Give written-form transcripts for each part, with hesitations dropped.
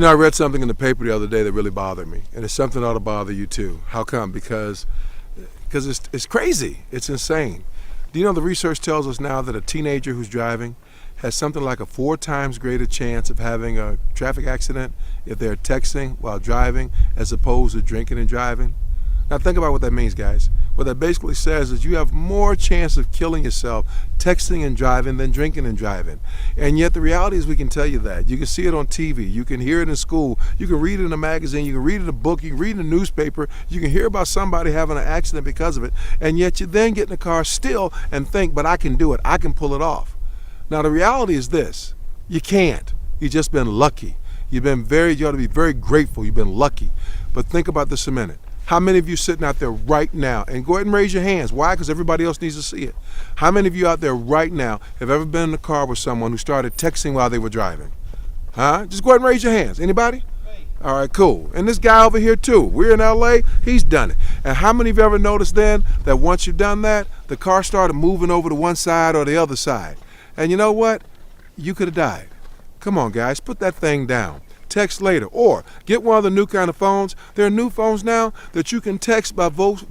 I read something in the paper the other day that really bothered me, and it's something that ought to bother you too. How come? Because it's crazy. It's insane. Do you know the research tells us now that a teenager who's driving has something like a 4 times greater chance of having a traffic accident if they're texting while driving as opposed to drinking and driving? Now think about what that means, guys. What that basically says is you have more chance of killing yourself texting and driving than drinking and driving. And yet the reality is we can tell you that. You can see it on TV. You can hear it in school. You can read it in a magazine. You can read it in a book. You can read it in a newspaper. You can hear about somebody having an accident because of it. And yet you then get in the car still and think, but I can do it. I can pull it off. Now the reality is this. You can't. You've just been lucky. You ought to be very grateful. You've been lucky. But think about this a minute. How many of you sitting out there right now, and go ahead and raise your hands. Why? Because everybody else needs to see it. How many of you out there right now have ever been in the car with someone who started texting while they were driving? Huh? Just go ahead and raise your hands. Anybody? All right, cool. And this guy over here too. We're in LA, he's done it. And how many of you ever noticed then that once you've done that, the car started moving over to one side or the other side? And you know what? You could have died. Come on, guys, put that thing down. Text later, or get one of the new kind of phones. There are new phones now that you can text by voice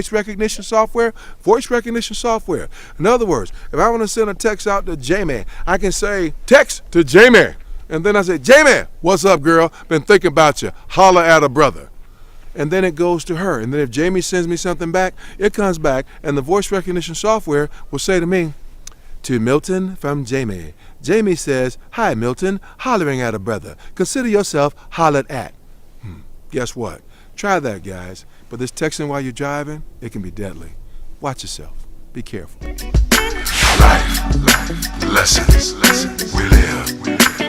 recognition software. Voice recognition software. In other words, if I want to send a text out to Jamie, I can say, text to Jamie. And then I say, Jamie, what's up, girl? Been thinking about you. Holla at a brother. And then it goes to her. And then if Jamie sends me something back, it comes back, and the voice recognition software will say to me, to Milton from Jamie. Jamie says, hi, Milton, hollering at a brother. Consider yourself hollered at. Guess what? Try that, guys. But this texting while you're driving, it can be deadly. Watch yourself. Be careful. Life, lessons, we live.